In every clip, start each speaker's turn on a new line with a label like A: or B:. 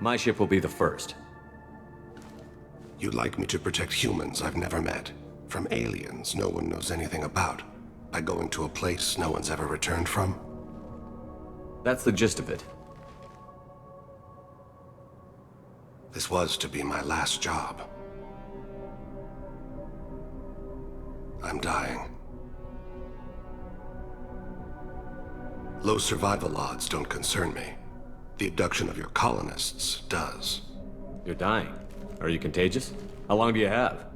A: My ship will be the first.
B: You'd like me to protect humans I've never met from aliens no one knows anything about by going to a place no one's ever returned from?
A: That's the gist of it.
B: This was to be my last job. I'm dying. Low survival odds don't concern me. The abduction of your colonists does.
A: You're dying. Are you contagious? How long do you have?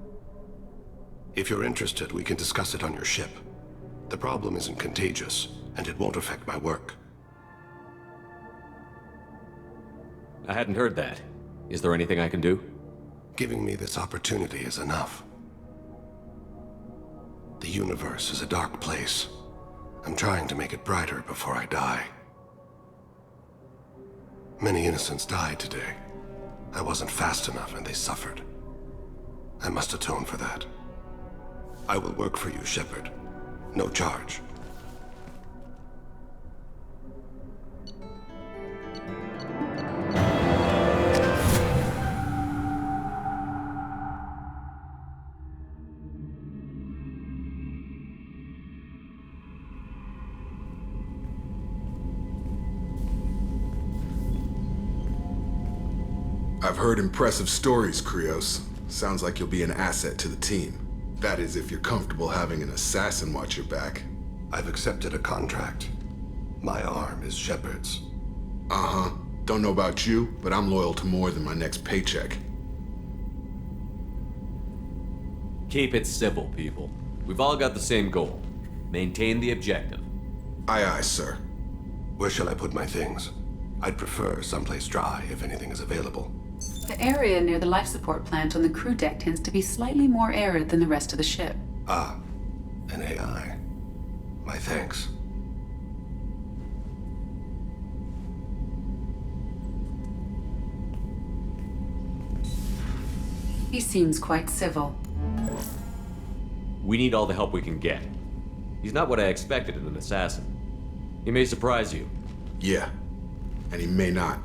B: If you're interested, we can discuss it on your ship. The problem isn't contagious, and it won't affect my work.
A: I hadn't heard that. Is there anything I can do?
B: Giving me this opportunity is enough. The universe is a dark place. I'm trying to make it brighter before I die. Many innocents died today. I wasn't fast enough and they suffered. I must atone for that. I will work for you, Shepard. No charge.
C: I've heard impressive stories, Krios. Sounds like you'll be an asset to the team. That is, if you're comfortable having an assassin watch your back.
B: I've accepted a contract. My arm is Shepard's.
C: Uh-huh. Don't know about you, but I'm loyal to more than my next paycheck.
A: Keep it civil, people. We've all got the same goal. Maintain the objective.
C: Aye, aye, sir.
B: Where shall I put my things? I'd prefer someplace dry if anything is available.
D: The area near the life support plant on the crew deck tends to be slightly more arid than the rest of the ship.
B: Ah, an AI. My thanks.
D: He seems quite civil.
A: We need all the help we can get. He's not what I expected in an assassin. He may surprise you.
C: Yeah. And he may not.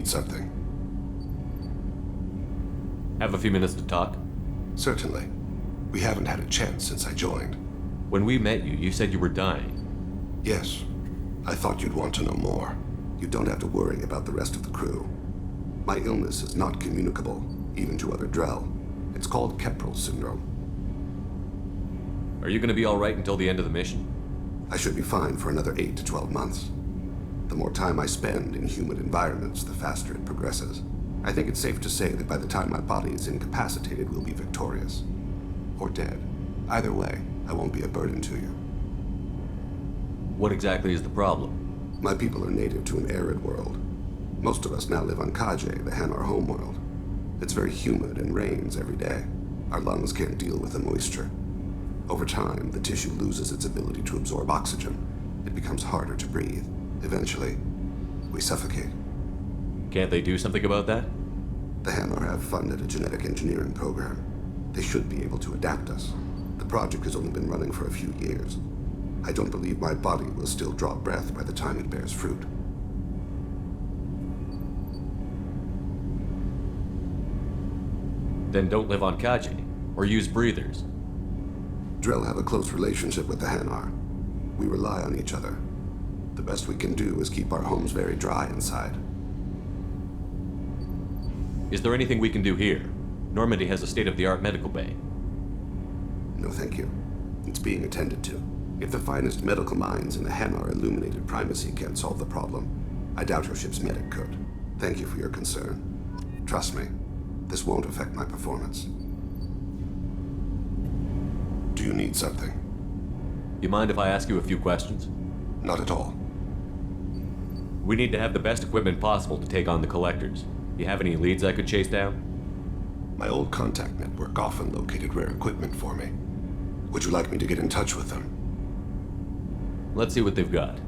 B: Something.
A: Have a few minutes to talk?
B: Certainly. We haven't had a chance since I joined.
A: When we met you, you said you were dying.
B: Yes. I thought you'd want to know more. You don't have to worry about the rest of the crew. My illness is not communicable, even to other Drell. It's called Keprel syndrome.
A: Are you going to be all right until the end of the mission?
B: I should be fine for another 8 to 12 months. The more time I spend in humid environments, the faster it progresses. I think it's safe to say that by the time my body is incapacitated, we'll be victorious. Or dead. Either way, I won't be a burden to you.
A: What exactly is the problem?
B: My people are native to an arid world. Most of us now live on Kaje, the Hanar homeworld. It's very humid and rains every day. Our lungs can't deal with the moisture. Over time, the tissue loses its ability to absorb oxygen. It becomes harder to breathe. Eventually, we suffocate.
A: Can't they do something about that?
B: The Hanar have funded a genetic engineering program. They should be able to adapt us. The project has only been running for a few years. I don't believe my body will still draw breath by the time it bears fruit.
A: Then don't live on Kaji, or use breathers.
B: Drell have a close relationship with the Hanar. We rely on each other. The best we can do is keep our homes very dry inside.
A: Is there anything we can do here? Normandy has a state-of-the-art medical bay.
B: No thank you. It's being attended to. If the finest medical minds in the Hanar illuminated primacy can't solve the problem, I doubt your ship's medic could. Thank you for your concern. Trust me, this won't affect my performance. Do you need something?
A: You mind if I ask you a few questions?
B: Not at all.
A: We need to have the best equipment possible to take on the collectors. You have any leads I could chase down?
B: My old contact network often located rare equipment for me. Would you like me to get in touch with them?
A: Let's see what they've got.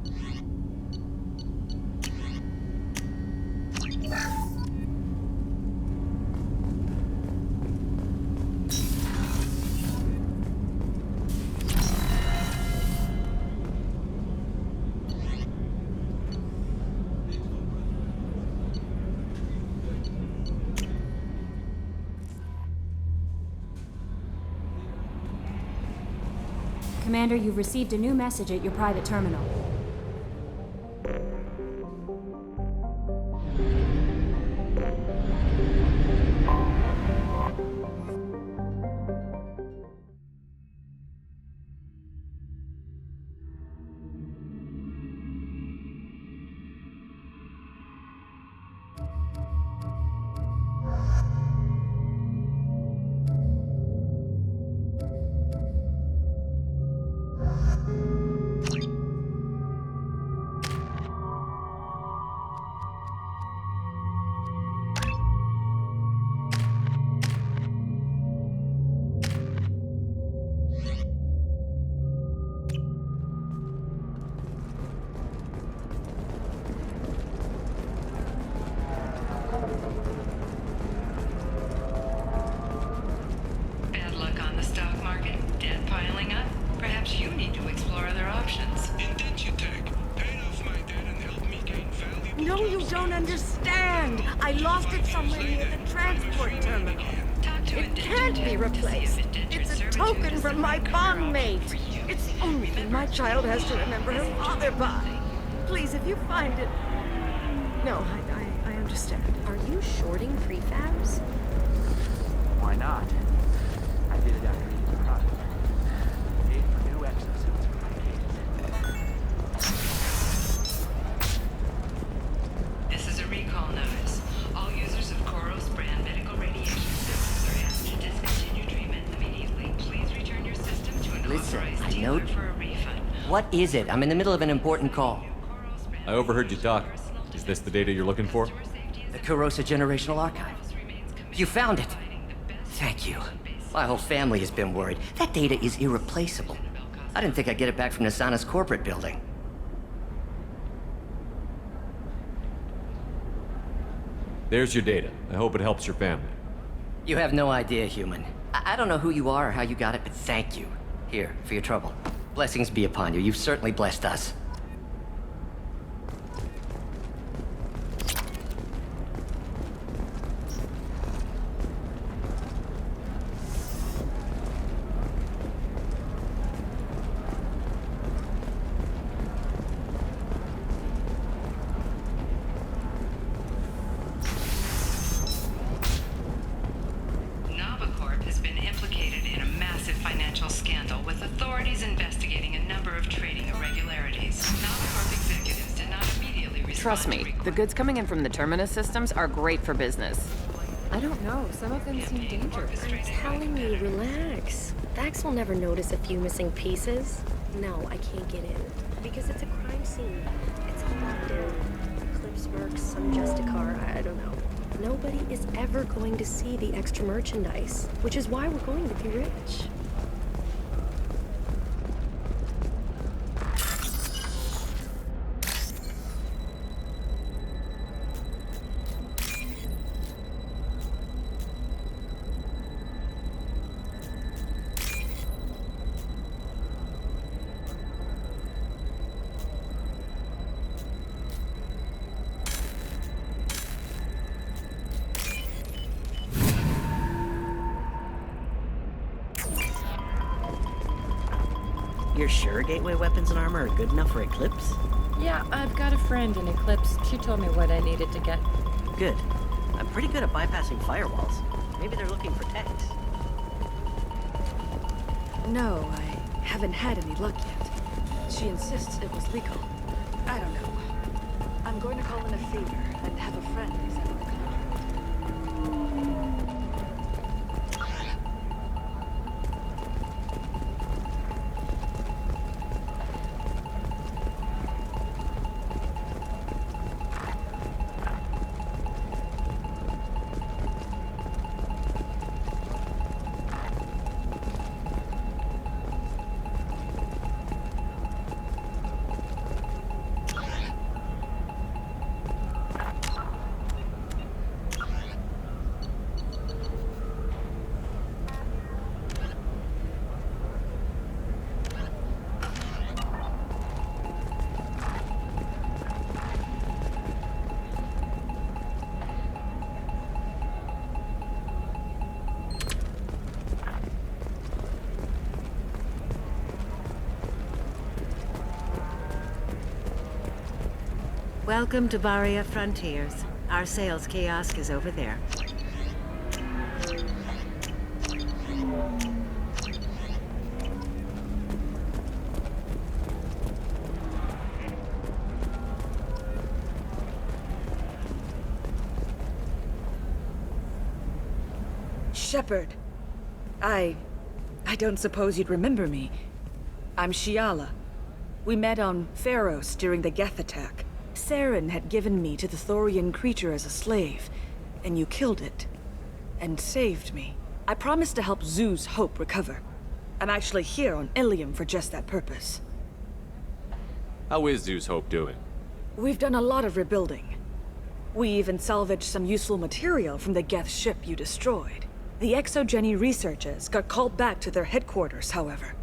E: Commander, you've received a new message at your private terminal.
F: Bad luck on the stock market, debt piling up. Perhaps you need to explore other options.
G: Indentutech. Paid off my debt and helped me gain valuable
H: No, you
G: jobs.
H: don't understand. I lost it somewhere near the transport terminal.
F: Talk to
H: It can't be replaced. It's a token from my bondmate. It's the only thing my child has to remember her father by. Please, if you find it... No, I understand.
I: Are you shorting prefabs?
J: Why not? I did it after eating the product. Paid for new exosuits for my kids.
F: This is a recall notice. All users of Koros brand medical radiation systems are asked to discontinue treatment immediately. Please return your system to an
K: Listen,
F: authorized
K: I
F: dealer
K: know-
F: for a refund.
K: What is it? I'm in the middle of an important call.
A: I overheard you talk. Is this the data you're looking for?
K: The Kurosa Generational Archive. You found it! Thank you. My whole family has been worried. That data is irreplaceable. I didn't think I'd get it back from Nasana's corporate building.
A: There's your data. I hope it helps your family.
K: You have no idea, human. I don't know who you are or how you got it, but thank you. Here, for your trouble. Blessings be upon you. You've certainly blessed us.
F: Nabacorp has been implicated in a massive financial scandal, with authorities investigating a number of trading irregularities. Nabacorp executives did not immediately respond.
L: Trust
F: to
L: me,
F: requests.
L: the goods coming in from the Terminus systems are great for business.
E: I don't know, some of them seem dangerous.
I: I'm telling you, relax. Vax will never notice a few missing pieces. No, I can't get in. Because it's a crime scene. It's all locked in. Clips works, some Justicar, I don't know. Nobody is ever going to see the extra merchandise, which is why we're going to be rich.
M: You're sure gateway weapons and armor are good enough for Eclipse?
N: Yeah, I've got a friend in Eclipse. She told me what I needed to get.
M: Good. I'm pretty good at bypassing firewalls. Maybe they're looking for techs.
H: No, I haven't had any luck yet. She insists it was legal. I don't know. I'm going to call in a favor and have a friend examine the contract.
O: Welcome to Barria Frontiers. Our sales kiosk is over there.
H: Shepard. I don't suppose you'd remember me. I'm Shiala. We met on Pharos during the Geth attack. Saren had given me to the Thorian creature as a slave, and you killed it. And saved me. I promised to help Zeus Hope recover. I'm actually here on Ilium for just that purpose.
A: How is Zeus Hope doing?
H: We've done a lot of rebuilding. We even salvaged some useful material from the Geth ship you destroyed. The Exogeny researchers got called back to their headquarters, however,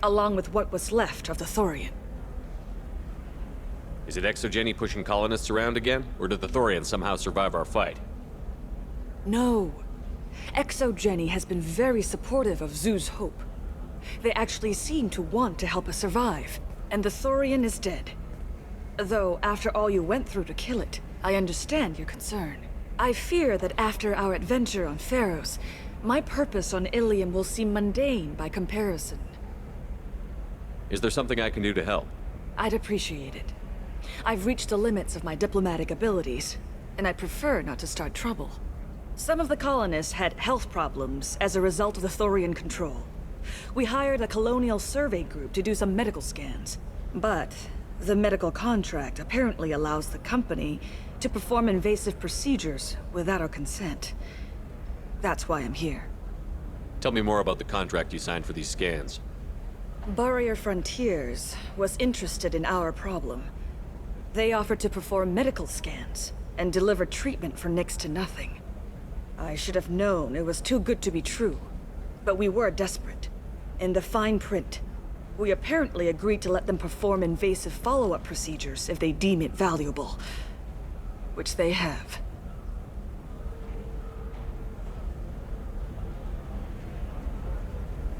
H: along with what was left of the Thorian.
A: Is it Exogeny pushing colonists around again, or did the Thorians somehow survive our fight?
H: No. Exogeny has been very supportive of Zeus Hope. They actually seem to want to help us survive, and the Thorian is dead. Though, after all you went through to kill it, I understand your concern. I fear that after our adventure on Pharos, my purpose on Ilium will seem mundane by comparison.
A: Is there something I can do to help?
H: I'd appreciate it. I've reached the limits of my diplomatic abilities, and I'd prefer not to start trouble. Some of the colonists had health problems as a result of the Thorian control. We hired a colonial survey group to do some medical scans. But the medical contract apparently allows the company to perform invasive procedures without our consent. That's why I'm here.
A: Tell me more about the contract you signed for these scans.
H: Barrier Frontiers was interested in our problem. They offered to perform medical scans and deliver treatment for next to nothing. I should have known it was too good to be true, but we were desperate. In the fine print, we apparently agreed to let them perform invasive follow-up procedures if they deem it valuable. Which they have.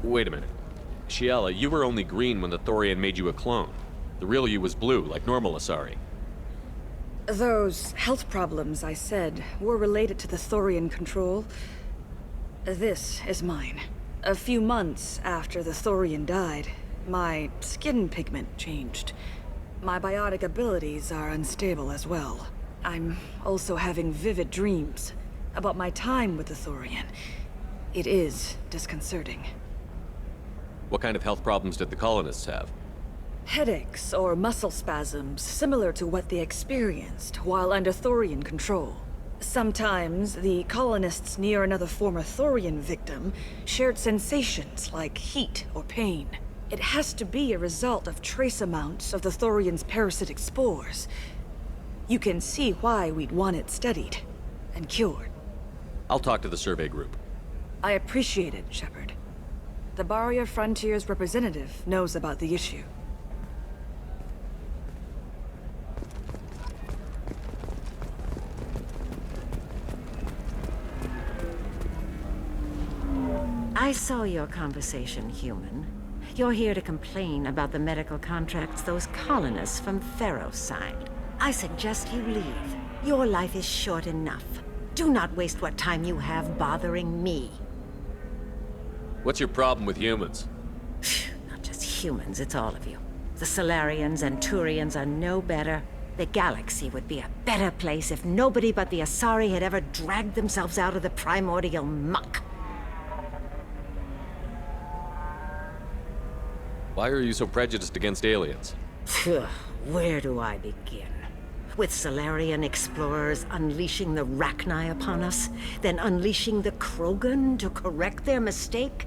A: Wait a minute. Shiala, you were only green when the Thorian made you a clone. The real you was blue, like normal Asari.
H: Those health problems I said were related to the Thorian control. This is mine. A few months after the Thorian died, my skin pigment changed. My biotic abilities are unstable as well. I'm also having vivid dreams about my time with the Thorian. It is disconcerting.
A: What kind of health problems did the colonists have?
H: Headaches or muscle spasms similar to what they experienced while under Thorian control. Sometimes the colonists near another former Thorian victim shared sensations like heat or pain. It has to be a result of trace amounts of the Thorian's parasitic spores. You can see why we'd want it studied and cured.
A: I'll talk to the survey group.
H: I appreciate it, Shepard. The Barrier Frontiers representative knows about the issue.
O: I saw your conversation, human. You're here to complain about the medical contracts those colonists from Pharaoh signed. I suggest you leave. Your life is short enough. Do not waste what time you have bothering me.
A: What's your problem with humans?
O: Not just humans, it's all of you. The Solarians and Turians are no better. The galaxy would be a better place if nobody but the Asari had ever dragged themselves out of the primordial muck.
A: Why are you so prejudiced against aliens?
O: Where do I begin? With Solarian explorers unleashing the Rachni upon us, then unleashing the Krogan to correct their mistake?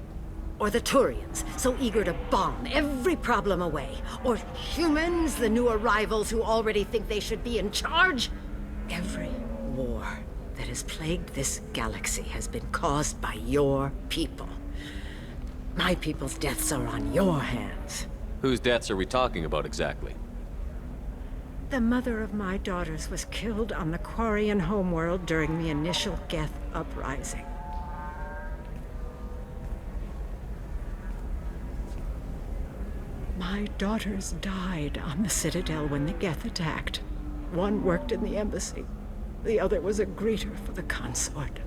O: Or the Turians, so eager to bomb every problem away? Or humans, the new arrivals who already think they should be in charge? Every war that has plagued this galaxy has been caused by your people. My people's deaths are on your hands.
A: Whose deaths are we talking about exactly?
O: The mother of my daughters was killed on the Quarian homeworld during the initial Geth uprising. My daughters died on the Citadel when the Geth attacked. One worked in the embassy. The other was a greeter for the consort.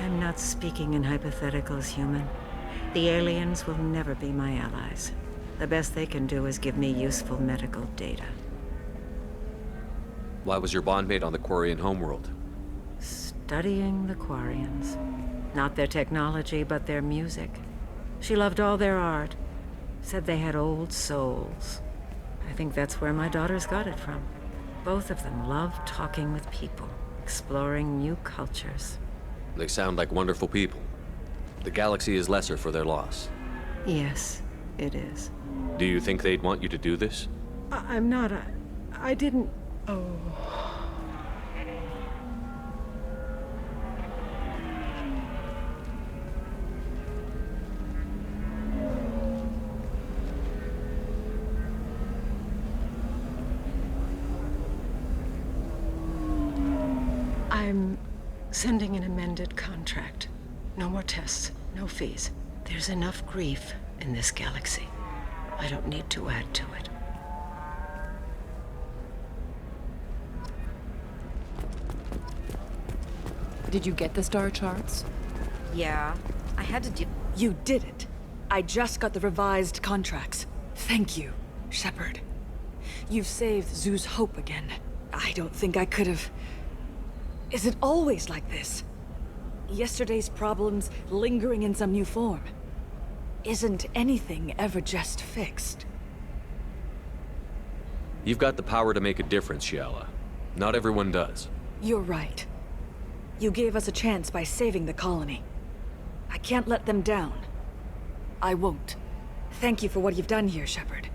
O: I'm not speaking in hypotheticals, human. The aliens will never be my allies. The best they can do is give me useful medical data.
A: Why was your bondmate on the Quarian homeworld?
O: Studying the Quarians. Not their technology, but their music. She loved all their art. Said they had old souls. I think that's where my daughters got it from. Both of them loved talking with people, exploring new cultures.
A: They sound like wonderful people. The galaxy is lesser for their loss.
O: Yes, it is.
A: Do you think they'd want you to do this?
O: I'm not. I didn't. Oh. I'm sending an amended contract. No more tests, no fees. There's enough grief in this galaxy. I don't need to add to it.
P: Did you get the star charts?
Q: Yeah, I had to do...
P: You did it. I just got the revised contracts. Thank you, Shepard. You've saved Zoo's hope again. I don't think I could have... Is it always like this? Yesterday's problems lingering in some new form. Isn't anything ever just fixed?
A: You've got the power to make a difference, Shiala. Not everyone does.
P: You're right. You gave us a chance by saving the colony. I can't let them down. I won't. Thank you for what you've done here, Shepard.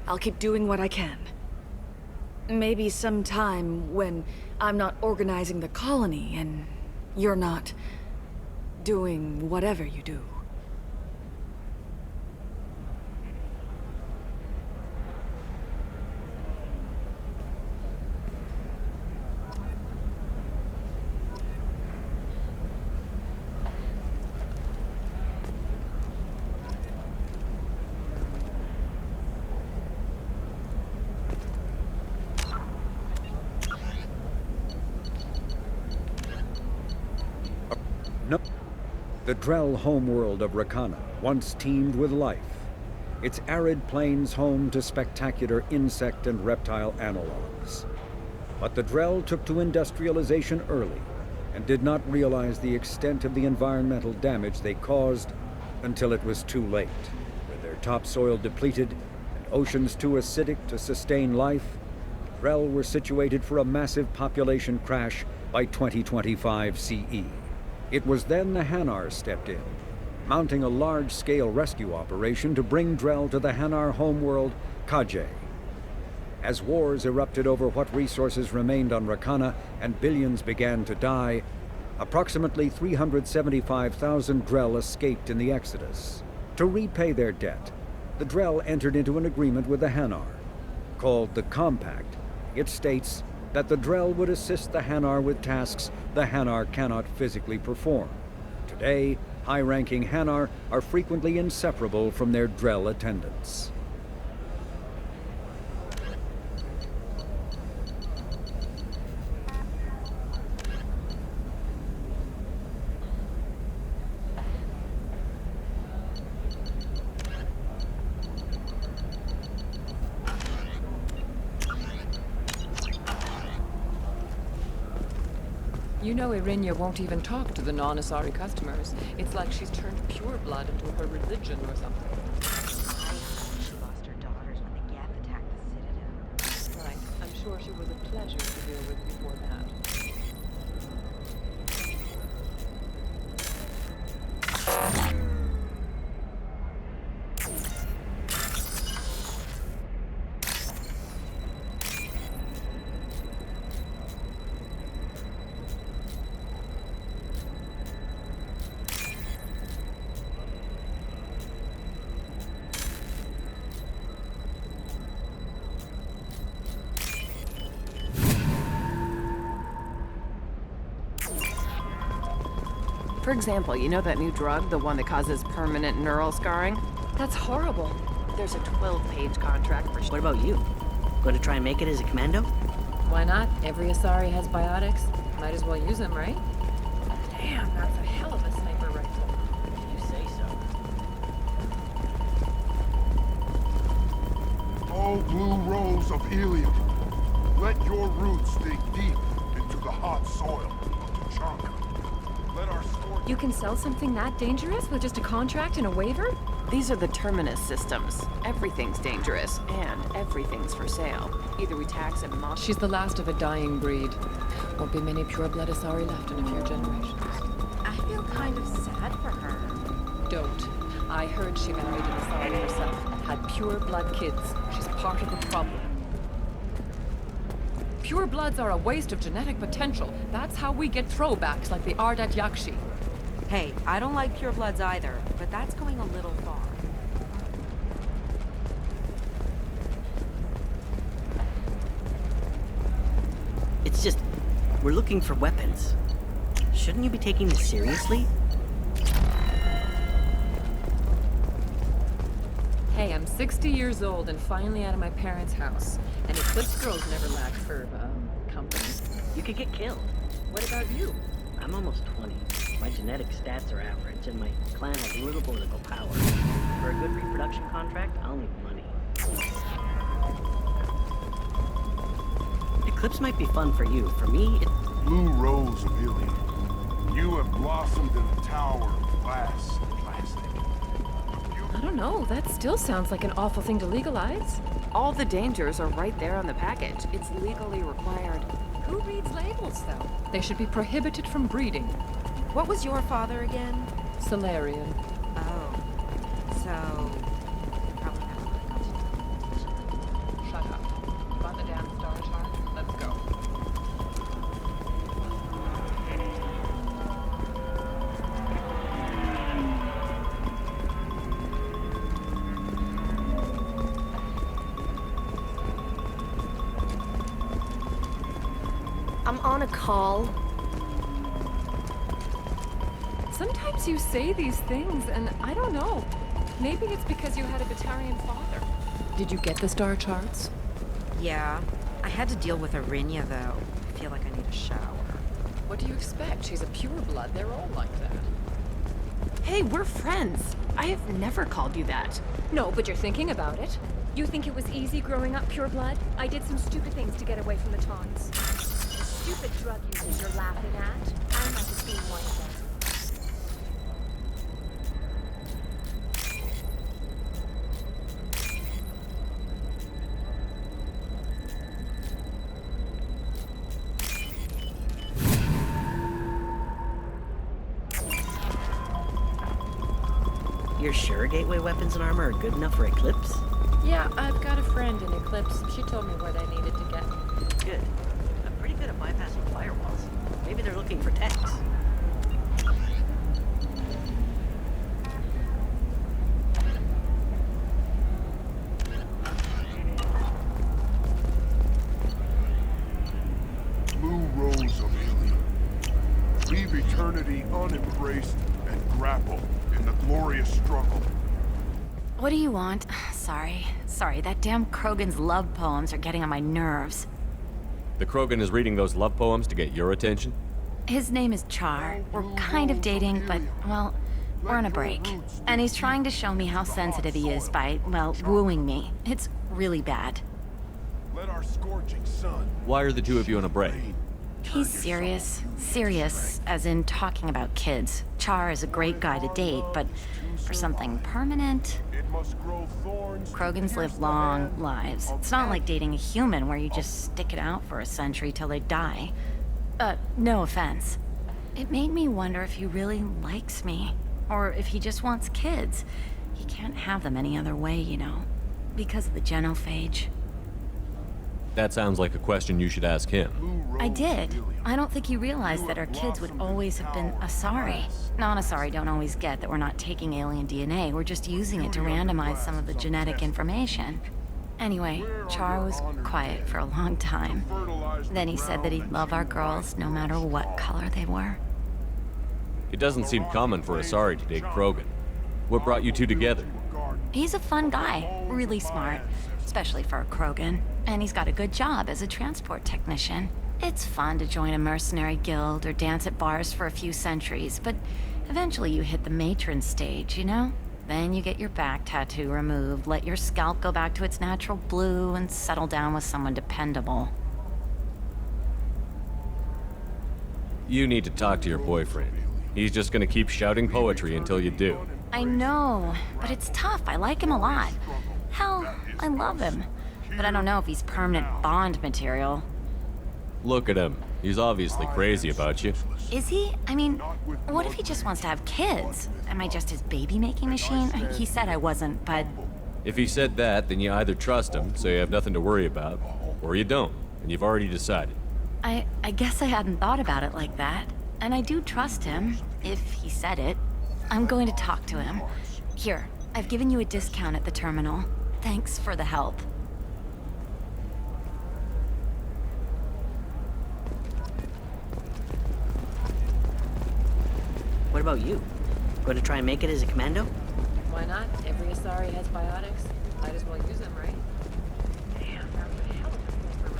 P: I'll keep doing what I can. Maybe sometime when I'm not organizing the colony and you're not doing whatever you do.
R: No. The Drell homeworld of Rakana once teemed with life. Its arid plains home to spectacular insect and reptile analogs. But the Drell took to industrialization early and did not realize the extent of the environmental damage they caused until it was too late. With their topsoil depleted and oceans too acidic to sustain life, the Drell were situated for a massive population crash by 2025 CE. It was then the Hanar stepped in, mounting a large-scale rescue operation to bring Drell to the Hanar homeworld, Kajay. As wars erupted over what resources remained on Rakana and billions began to die, approximately 375,000 Drell escaped in the Exodus. To repay their debt, the Drell entered into an agreement with the Hanar. Called the Compact, it states that the Drell would assist the Hanar with tasks the Hanar cannot physically perform. Today, high-ranking Hanar are frequently inseparable from their Drell attendants.
S: You know Irinya won't even talk to the non-Asari customers. It's like she's turned pure blood into her religion or something.
Q: She lost her daughters when the Geth attacked the Citadel.
S: Right. I'm sure she was a pleasure to deal with before that.
L: For example, you know that new drug, the one that causes permanent neural scarring? That's horrible. There's a 12-page contract for...
M: What about you? Going to try and make it as a commando?
S: Why not? Every Asari has biotics. Might as well use them, right? Damn, that's a hell of a sniper rifle.
M: You say so.
T: Oh, blue rose of helium, let your roots dig deep into the hot soil of Tuchanka. Let our story...
E: You can sell something that dangerous with just a contract and a waiver?
L: These are the terminus systems. Everything's dangerous, and everything's for sale. Either we tax and mock...
S: She's the last of a dying breed. Won't be many pure-blood Asari left in a few generations.
Q: I feel kind of sad for her.
S: Don't. I heard she married an Asari herself, had pure-blood kids. She's part of the problem. Pure bloods are a waste of genetic potential. That's how we get throwbacks like the Ardat Yakshi.
Q: Hey, I don't like purebloods either, but that's going a little far.
M: It's just, we're looking for weapons. Shouldn't you be taking this seriously?
S: Hey, I'm 60 years old and finally out of my parents' house. And Eclipse girls never lack for, company.
M: You could get killed.
S: What about you?
M: I'm almost 20. My genetic stats are average, and my clan has little political power. For a good reproduction contract, I'll need money. Eclipse might be fun for you. For me, it...
T: Blue rose of helium, you have blossomed in a tower of glass and plastic.
S: I don't know. That still sounds like an awful thing to legalize.
L: All the dangers are right there on the package. It's legally required.
S: Who reads labels, though? They should be prohibited from breeding.
Q: What was your father again?
S: Solarian.
Q: Oh. So... probably not.
S: Shut up. Got the damn star chart? Let's go.
I: I'm on a call.
S: Sometimes you say these things, and I don't know. Maybe it's because you had a Batarian father. Did you get the star charts?
Q: Yeah. I had to deal with Irinya, though. I feel like I need a shower.
S: What do you expect? She's a pureblood. They're all like that.
L: Hey, we're friends. I have never called you that.
E: No, but you're thinking about it. You think it was easy growing up pure blood? I did some stupid things to get away from the taunts. The stupid drug users you're laughing at, I might have been one of them.
M: You're sure gateway weapons and armor are good enough for Eclipse?
S: Yeah, I've got a friend in Eclipse. She told me what I needed to get.
M: Good. I'm pretty good at bypassing firewalls. Maybe they're looking for techs.
T: Blue rose of helium, leave eternity unembraced and grapple in the glorious struggle.
U: What do you want? Sorry, that damn Krogan's love poems are getting on my nerves.
A: The Krogan is reading those love poems to get your attention?
U: His name is Char. We're kind of dating, but, well, we're on a break. And he's trying to show me how sensitive he is by, well, wooing me. It's really bad.
T: Let our scorching sun.
A: Why are the two of you on a break?
U: He's serious. Serious, as in talking about kids. Char is a great guy to date, but for something permanent... Krogans live long lives. It's not like dating a human where you just stick it out for a century till they die. No offense. It made me wonder if he really likes me. Or if he just wants kids. He can't have them any other way, you know. Because of the genophage.
A: That sounds like a question you should ask him.
U: I did. I don't think he realized that our kids would always have been Asari. Non-Asari don't always get that we're not taking alien DNA, we're just using it to randomize some of the genetic information. Anyway, Char was quiet for a long time. Then he said that he'd love our girls no matter what color they were.
A: It doesn't seem common for Asari to date Krogan. What brought you two together?
U: He's a fun guy, really smart, especially for a Krogan. And he's got a good job as a transport technician. It's fun to join a mercenary guild or dance at bars for a few centuries, but eventually you hit the matron stage, you know? Then you get your back tattoo removed, let your scalp go back to its natural blue, and settle down with someone dependable.
A: You need to talk to your boyfriend. He's just gonna keep shouting poetry until you do.
U: I know, but it's tough. I like him a lot. Hell, I love him. But I don't know if he's permanent Bond material.
A: Look at him. He's obviously crazy about you.
U: Is he? I mean, what if he just wants to have kids? Am I just his baby-making machine? He said I wasn't, but...
A: If he said that, then you either trust him, so you have nothing to worry about, or you don't, and you've already decided.
U: I guess I hadn't thought about it like that. And I do trust him, if he said it. I'm going to talk to him. Here, I've given you a discount at the terminal. Thanks for the help.
M: What about you? Going to try and make it as a commando?
N: Why not? Every Asari has biotics. Might as well use them, right? Damn, that was a hell of a place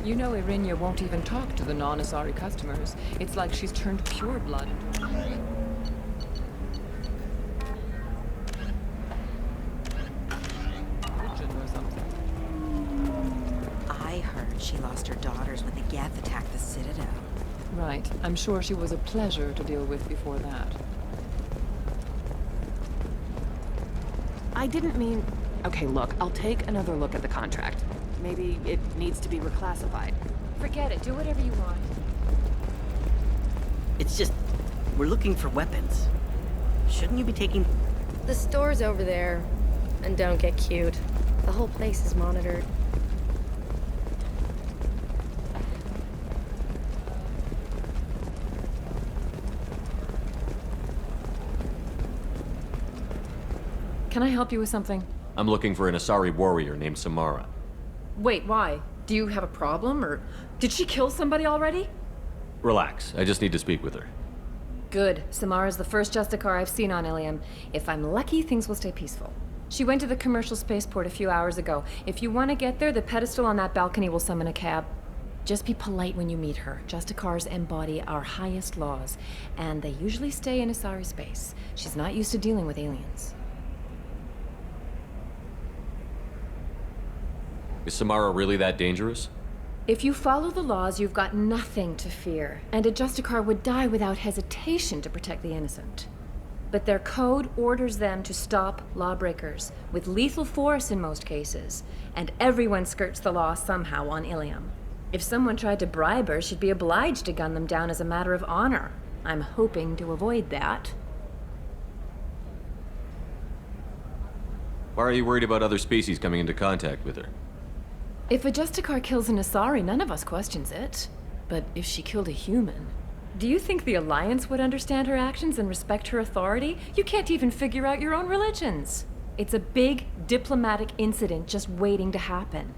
N: for You know Irinia won't even talk to the non-Asari customers. It's like she's turned pure blood. Or something.
Q: I heard she lost her daughters when the Geth attacked the Citadel.
N: Right. I'm sure she was a pleasure to deal with before that.
L: I didn't mean... Okay, look, I'll take another look at the contract. Maybe it needs to be reclassified.
E: Forget it. Do whatever you want.
M: It's just, we're looking for weapons. Shouldn't you be taking...
I: The store's over there. And don't get cute. The whole place is monitored.
N: Can I help you with something?
A: I'm looking for an Asari warrior named Samara.
N: Wait, why? Do you have a problem, or did she kill somebody already?
A: Relax, I just need to speak with her.
E: Good. Samara's the first Justicar I've seen on Ilium. If I'm lucky, things will stay peaceful. She went to the commercial spaceport a few hours ago. If you want to get there, the pedestal on that balcony will summon a cab. Just be polite when you meet her. Justicars embody our highest laws, and they usually stay in Asari space. She's not used to dealing with aliens.
A: Is Samara really that dangerous?
E: If you follow the laws, you've got nothing to fear, and a Justicar would die without hesitation to protect the innocent. But their code orders them to stop lawbreakers, with lethal force in most cases, and everyone skirts the law somehow on Ilium. If someone tried to bribe her, she'd be obliged to gun them down as a matter of honor. I'm hoping to avoid that.
A: Why are you worried about other species coming into contact with her?
E: If a Justicar kills an Asari, none of us questions it. But if she killed a human... Do you think the Alliance would understand her actions and respect her authority? You can't even figure out your own religions. It's a big diplomatic incident just waiting to happen.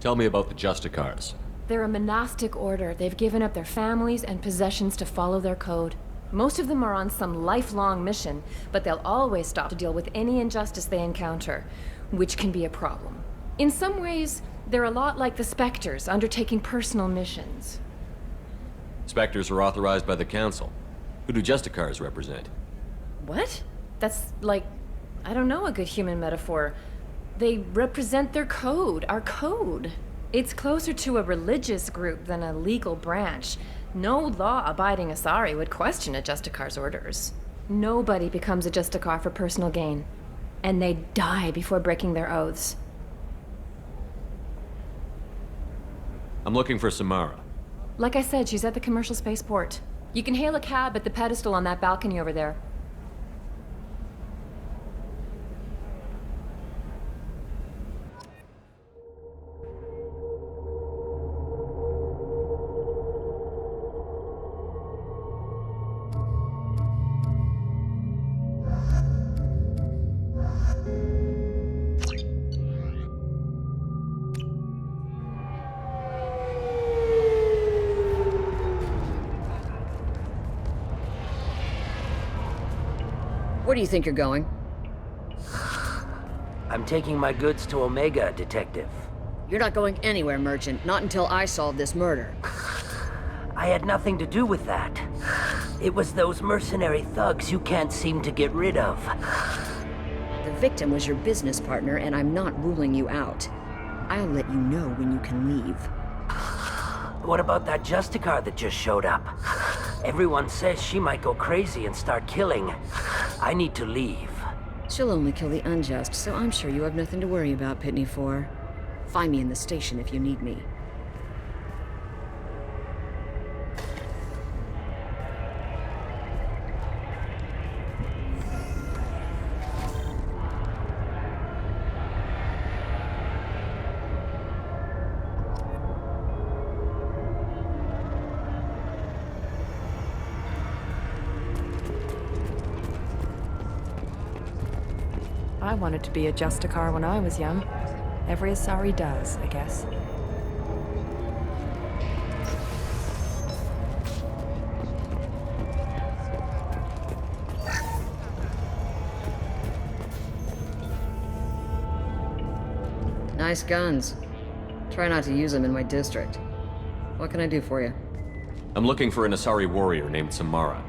A: Tell me about the Justicars.
E: They're a monastic order. They've given up their families and possessions to follow their code. Most of them are on some lifelong mission, but they'll always stop to deal with any injustice they encounter, which can be a problem. In some ways, they're a lot like the Spectres, undertaking personal missions.
A: Spectres are authorized by the Council. Who do Justicars represent?
E: What? That's like, I don't know, a good human metaphor. They represent their code, our code. It's closer to a religious group than a legal branch. No law-abiding Asari would question a Justicar's orders. Nobody becomes a Justicar for personal gain. And they die before breaking their oaths.
A: I'm looking for Samara.
E: Like I said, she's at the commercial spaceport. You can hail a cab at the pedestal on that balcony over there.
D: Where do you think you're going?
V: I'm taking my goods to Omega, Detective.
D: You're not going anywhere, Merchant. Not until I solve this murder.
V: I had nothing to do with that. It was those mercenary thugs you can't seem to get rid of.
D: The victim was your business partner, and I'm not ruling you out. I'll let you know when you can leave.
V: What about that Justicar that just showed up? Everyone says she might go crazy and start killing. I need to leave.
D: She'll only kill the unjust, so I'm sure you have nothing to worry about, Pitney 4. Find me in the station if you need me.
P: I wanted to be a Justicar when I was young. Every Asari does, I guess.
D: Nice guns. Try not to use them in my district. What can I do for you?
A: I'm looking for an Asari warrior named Samara.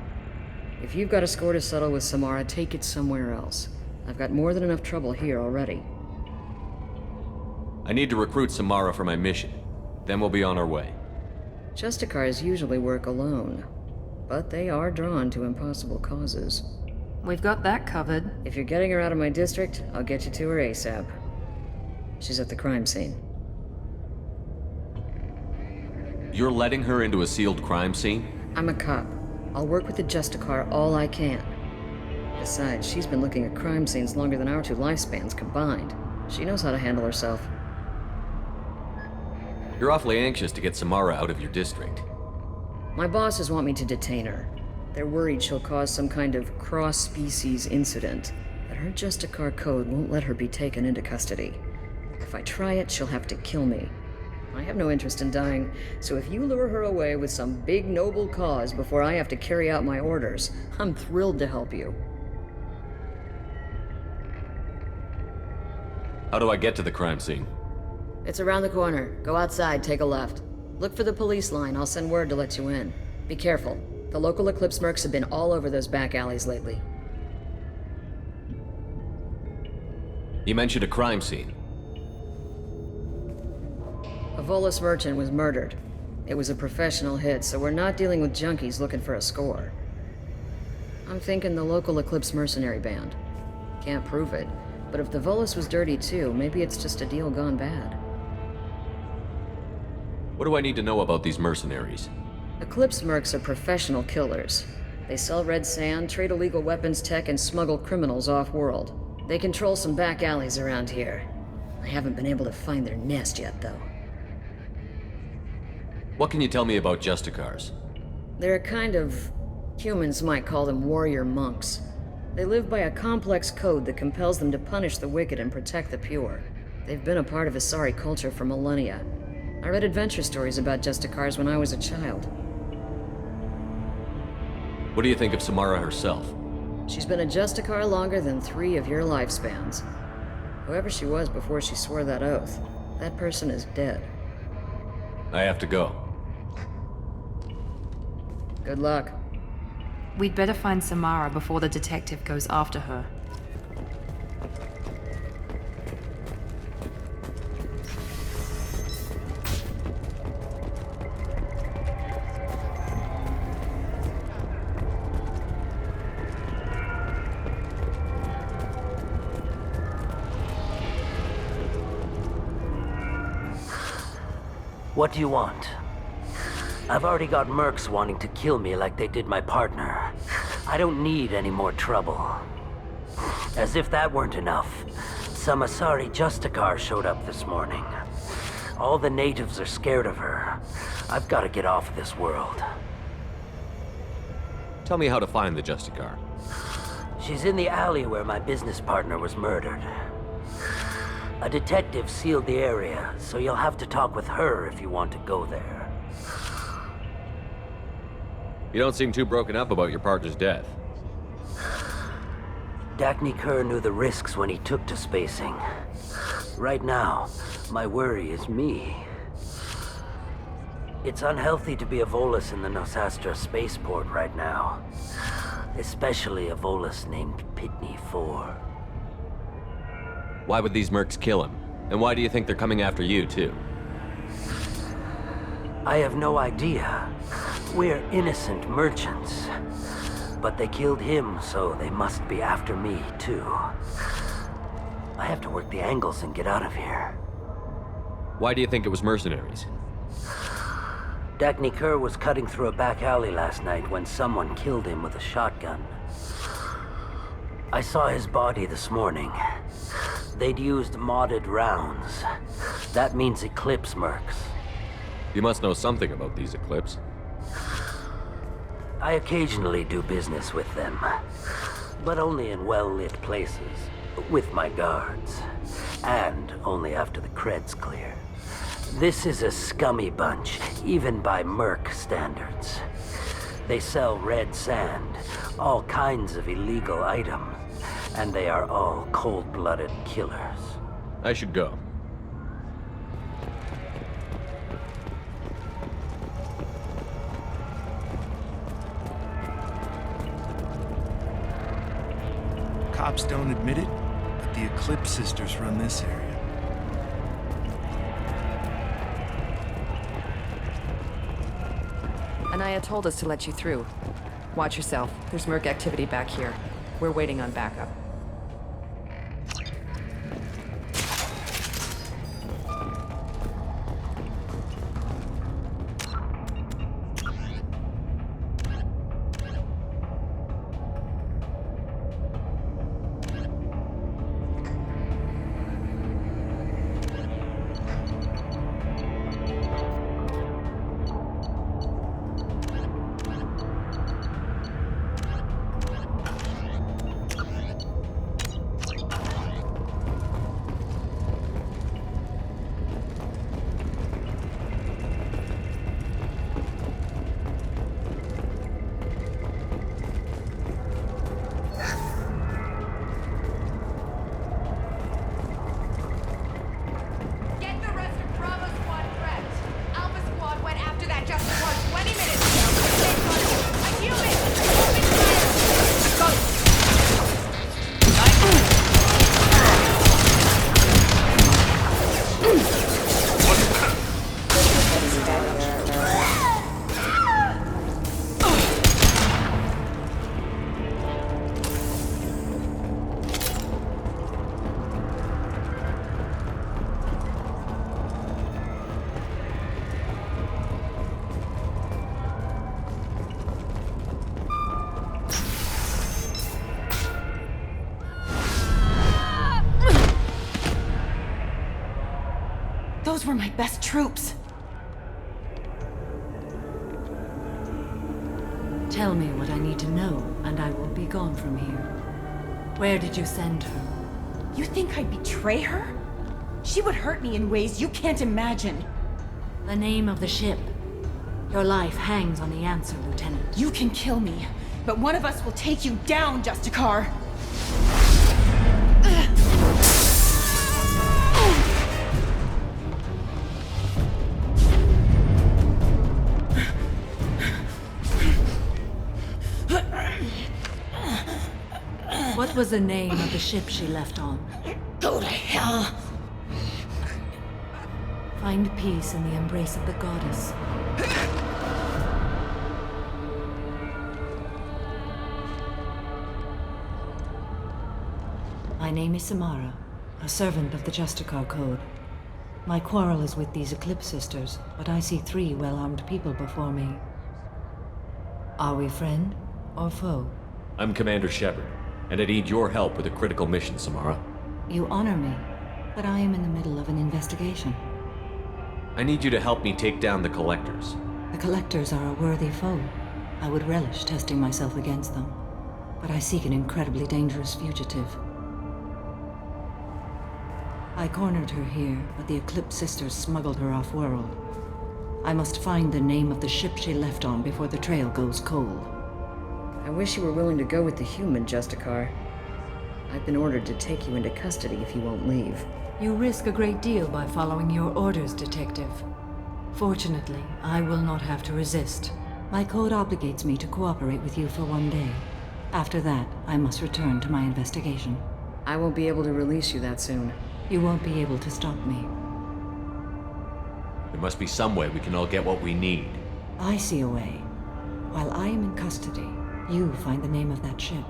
D: If you've got a score to settle with Samara, take it somewhere else. I've got more than enough trouble here already.
A: I need to recruit Samara for my mission. Then we'll be on our way.
D: Justicars usually work alone, but they are drawn to impossible causes.
P: We've got that covered.
D: If you're getting her out of my district, I'll get you to her ASAP. She's at the crime scene.
A: You're letting her into a sealed crime scene?
D: I'm a cop. I'll work with the Justicar all I can. Besides, she's been looking at crime scenes longer than our two lifespans combined. She knows how to handle herself.
A: You're awfully anxious to get Samara out of your district.
D: My bosses want me to detain her. They're worried she'll cause some kind of cross-species incident, but her Justicar code won't let her be taken into custody. If I try it, she'll have to kill me. I have no interest in dying, so if you lure her away with some big noble cause before I have to carry out my orders, I'm thrilled to help you.
A: How do I get to the crime scene?
D: It's around the corner. Go outside, take a left. Look for the police line. I'll send word to let you in. Be careful. The local Eclipse mercs have been all over those back alleys lately.
A: You mentioned a crime scene.
D: A Volus merchant was murdered. It was a professional hit, so we're not dealing with junkies looking for a score. I'm thinking the local Eclipse mercenary band. Can't prove it, but if the Volus was dirty too, maybe it's just a deal gone bad.
A: What do I need to know about these mercenaries?
D: Eclipse mercs are professional killers. They sell red sand, trade illegal weapons tech, and smuggle criminals off-world. They control some back alleys around here. I haven't been able to find their nest yet, though.
A: What can you tell me about Justicars?
D: They're a kind of... humans might call them warrior monks. They live by a complex code that compels them to punish the wicked and protect the pure. They've been a part of Asari culture for millennia. I read adventure stories about Justicars when I was a child.
A: What do you think of Samara herself?
D: She's been a Justicar longer than 3 of your lifespans. Whoever she was before she swore that oath, that person is dead.
A: I have to go.
D: Good luck.
B: We'd better find Samara before the detective goes after her.
V: What do you want? I've already got mercs wanting to kill me like they did my partner. I don't need any more trouble. As if that weren't enough, some Asari Justicar showed up this morning. All the natives are scared of her. I've got to get off of this world.
A: Tell me how to find the Justicar.
V: She's in the alley where my business partner was murdered. A detective sealed the area, so you'll have to talk with her if you want to go there.
A: You don't seem too broken up about your partner's death.
V: Dagny Kerr knew the risks when he took to spacing. Right now, my worry is me. It's unhealthy to be a Volus in the Nosastra spaceport right now. Especially a Volus named Pitney 4.
A: Why would these mercs kill him? And why do you think they're coming after you, too?
V: I have no idea. We're innocent merchants. But they killed him, so they must be after me, too. I have to work the angles and get out of here.
A: Why do you think it was mercenaries?
V: Dagny Kerr was cutting through a back alley last night when someone killed him with a shotgun. I saw his body this morning. They'd used modded rounds. That means Eclipse mercs.
A: You must know something about these Eclipse.
V: I occasionally do business with them, but only in well-lit places, with my guards, and only after the cred's clear. This is a scummy bunch, even by merc standards. They sell red sand, all kinds of illegal items, and they are all cold-blooded killers.
A: I should go.
C: Cops don't admit it, but the Eclipse sisters run this area.
L: Anaya told us to let you through. Watch yourself. There's merc activity back here. We're waiting on backup.
P: Those were my best troops.
W: Tell me what I need to know, and I will be gone from here. Where did you send her?
P: You think I'd betray her? She would hurt me in ways you can't imagine.
W: The name of the ship. Your life hangs on the answer, Lieutenant.
G: You can kill me, but one of us will take you down, Justicar!
W: What was the name of the ship she left on?
G: Go to hell!
W: Find peace in the embrace of the goddess. My name is Samara, a servant of the Justicar Code. My quarrel is with these Eclipse Sisters, but I see 3 well-armed people before me. Are we friend or foe?
A: I'm Commander Shepard, and I need your help with a critical mission, Samara.
W: You honor me, but I am in the middle of an investigation.
A: I need you to help me take down the Collectors.
W: The Collectors are a worthy foe. I would relish testing myself against them, but I seek an incredibly dangerous fugitive. I cornered her here, but the Eclipse Sisters smuggled her off-world. I must find the name of the ship she left on before the trail goes cold.
D: I wish you were willing to go with the human, Justicar. I've been ordered to take you into custody if you won't leave.
W: You risk a great deal by following your orders, Detective. Fortunately, I will not have to resist. My code obligates me to cooperate with you for 1 day. After that, I must return to my investigation.
D: I won't be able to release you that soon.
W: You won't be able to stop me.
A: There must be some way we can all get what we need.
W: I see a way. While I am in custody, you find the name of that ship.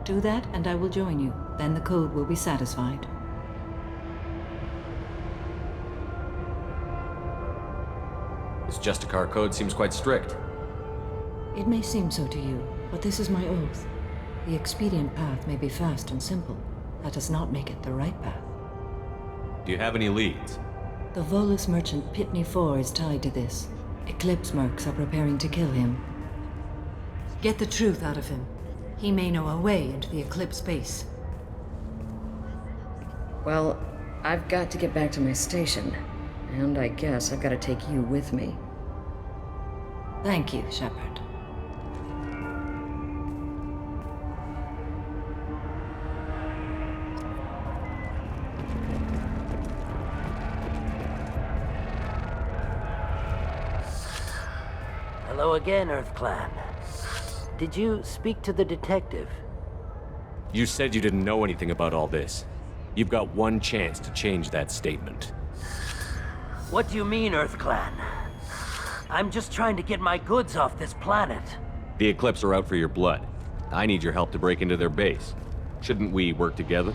W: Do that, and I will join you. Then the code will be satisfied.
A: This Justicar Code seems quite strict.
W: It may seem so to you, but this is my oath. The expedient path may be fast and simple. That does not make it the right path.
A: Do you have any leads?
W: The Volus merchant Pitney 4 is tied to this. Eclipse mercs are preparing to kill him. Get the truth out of him. He may know a way into the Eclipse base.
D: Well, I've got to get back to my station. And I guess I've got to take you with me.
W: Thank you, Shepard.
V: Hello again, Earth Clan. Did you speak to the detective?
A: You said you didn't know anything about all this. You've got 1 chance to change that statement.
V: What do you mean, Earth Clan? I'm just trying to get my goods off this planet.
A: The Eclipse are out for your blood. I need your help to break into their base. Shouldn't we work together?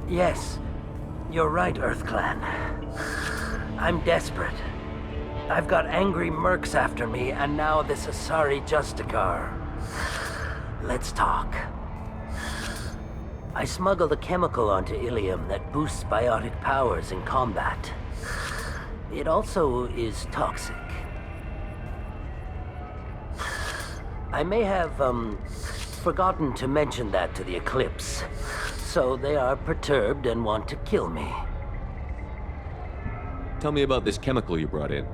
V: Yes, you're right, Earth Clan. I'm desperate. I've got angry mercs after me, and now this Asari Justicar. Let's talk. I smuggled a chemical onto Ilium that boosts biotic powers in combat. It also is toxic. I may have, forgotten to mention that to the Eclipse, so they are perturbed and want to kill me.
A: Tell me about this chemical you brought in.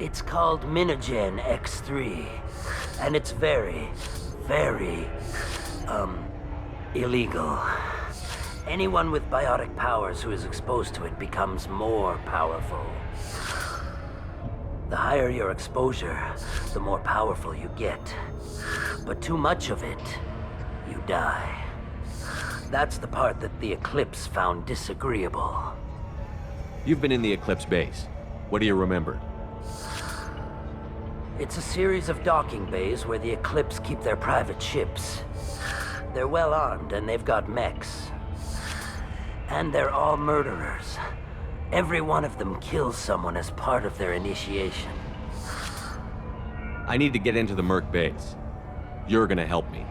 V: It's called Minogen X3, and it's very, very, illegal. Anyone with biotic powers who is exposed to it becomes more powerful. The higher your exposure, the more powerful you get. But too much of it, you die. That's the part that the Eclipse found disagreeable.
A: You've been in the Eclipse base. What do you remember?
V: It's a series of docking bays where the Eclipse keep their private ships. They're well armed and they've got mechs. And they're all murderers. Every one of them kills someone as part of their initiation.
A: I need to get into the Merc base. You're gonna help me.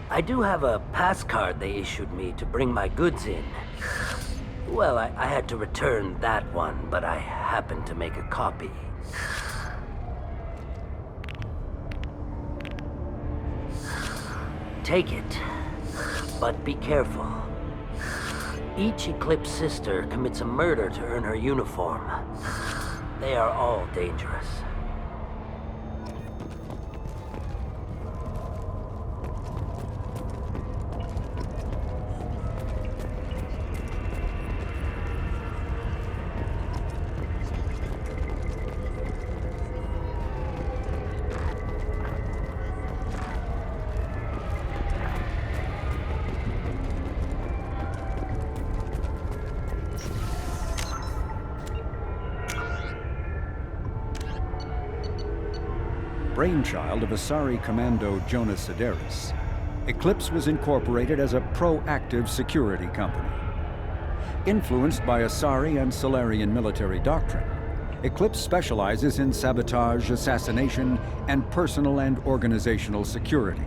V: I do have a pass card they issued me to bring my goods in. Well, I had to return that one, but I happened to make a copy. Take it, but be careful. Each Eclipse sister commits a murder to earn her uniform. They are all dangerous.
R: Brainchild of Asari Commando Jonas Sedaris, Eclipse was incorporated as a proactive security company. Influenced by Asari and Solarian military doctrine, Eclipse specializes in sabotage, assassination, and personal and organizational security.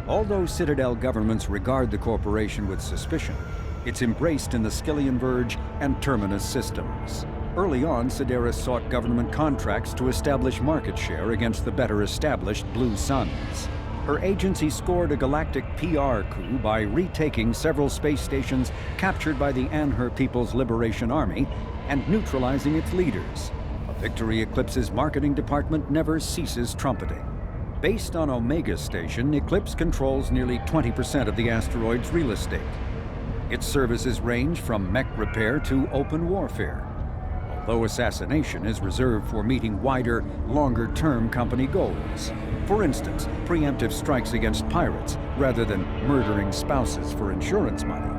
R: Although Citadel governments regard the corporation with suspicion, it's embraced in the Skillian Verge and Terminus systems. Early on, Sedaris sought government contracts to establish market share against the better-established Blue Suns. Her agency scored a galactic PR coup by retaking several space stations captured by the Anhur People's Liberation Army and neutralizing its leaders. A victory Eclipse's marketing department never ceases trumpeting. Based on Omega Station, Eclipse controls nearly 20% of the asteroid's real estate. Its services range from mech repair to open warfare, although assassination is reserved for meeting wider, longer-term company goals. For instance, preemptive strikes against pirates rather than murdering spouses for insurance money.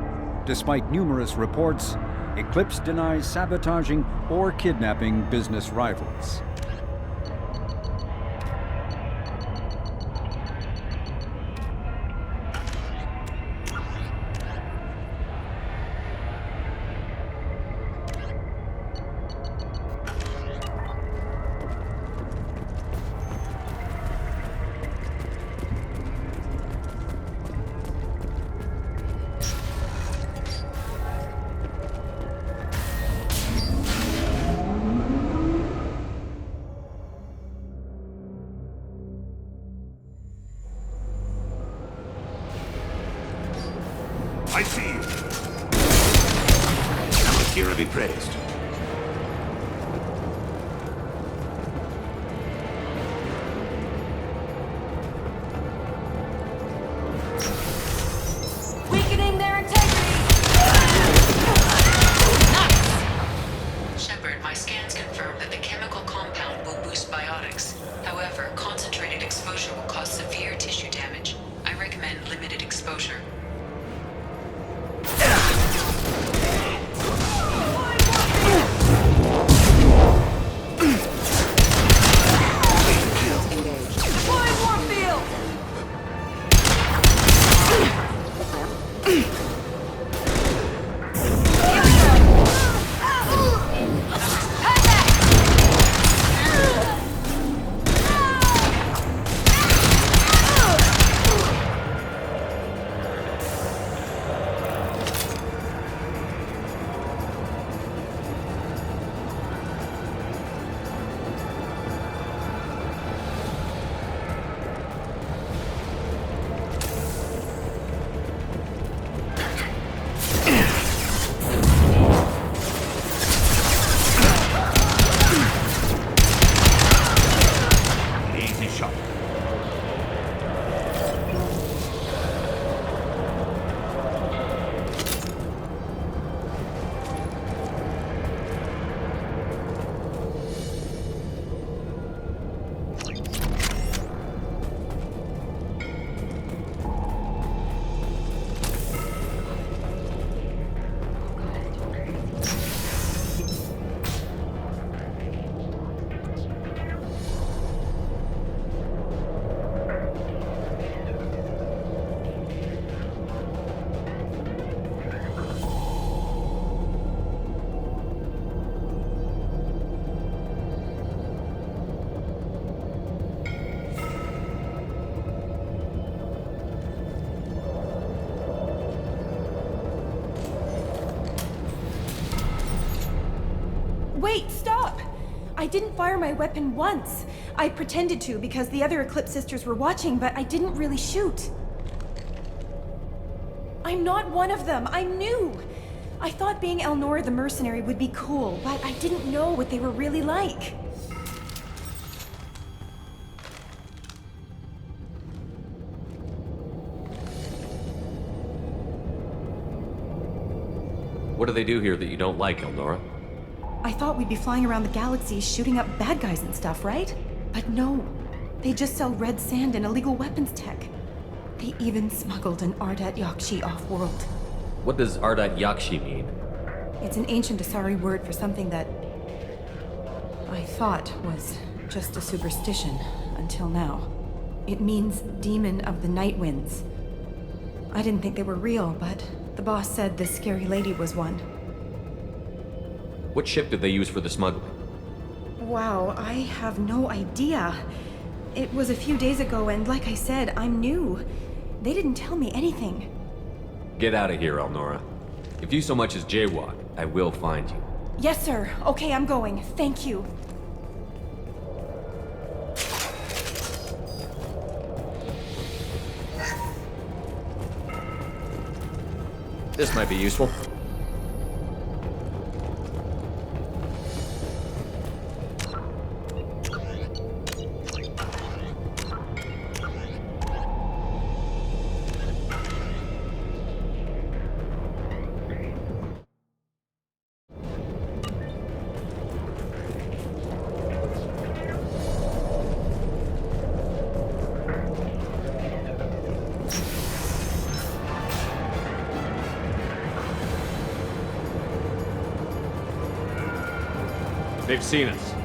R: Despite numerous reports, Eclipse denies sabotaging or kidnapping business rivals.
T: I see you.
F: Akira be praised.
J: Weakening their integrity!
B: Shepard, my scans confirm that the chemical compound will boost biotics. However, concentrated exposure will cause severe tissue damage. I recommend limited exposure.
G: Wait, stop! I didn't fire my weapon once. I pretended to because the other Eclipse sisters were watching, but I didn't really shoot. I'm not one of them. I'm new. I thought being Elnora the mercenary would be cool, but I didn't know what they were really like.
A: What do they do here that you don't like, Elnora?
G: I thought we'd be flying around the galaxy shooting up bad guys and stuff, right? But no. They just sell red sand and illegal weapons tech. They even smuggled an Ardat Yakshi off-world.
A: What does Ardat Yakshi mean?
G: It's an ancient Asari word for something that I thought was just a superstition until now. It means demon of the night winds. I didn't think they were real, but the boss said this scary lady was one.
A: What ship did they use for the smuggling?
G: Wow, I have no idea. It was a few days ago, and like I said, I'm new. They didn't tell me anything.
A: Get out of here, Elnora. If you so much as jaywalk, I will find you.
G: Yes, sir. Okay, I'm going. Thank you.
A: This might be useful. They've seen us.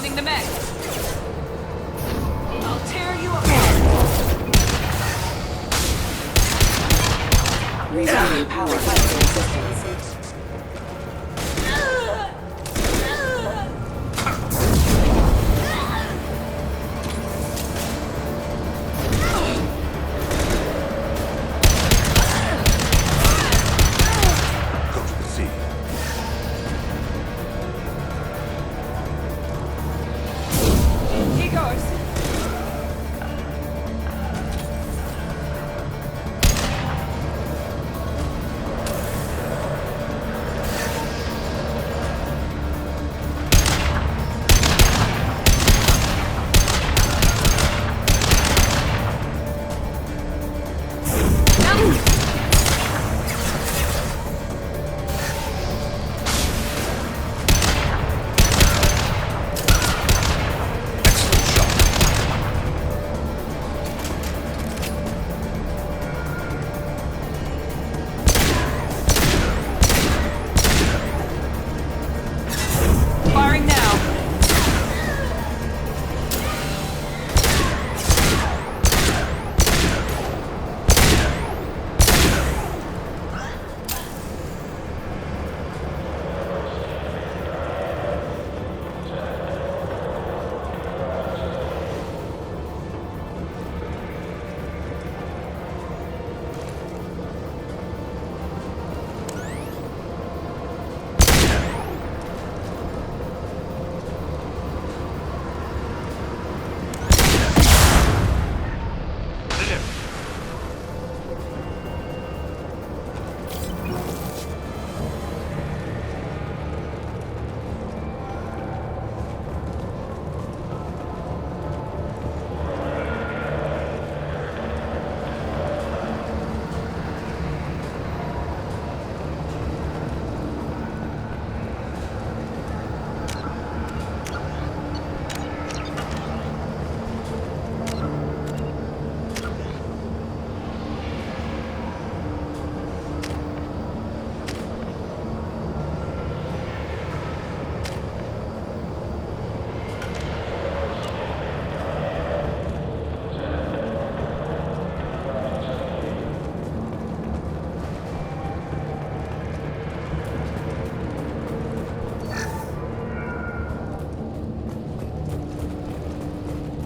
J: Responding to mech. I'll tear you apart.
B: Regaining power factor assistance.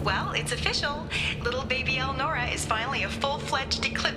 F: Well, it's official. Little baby Elnora is finally a full-fledged Eclipse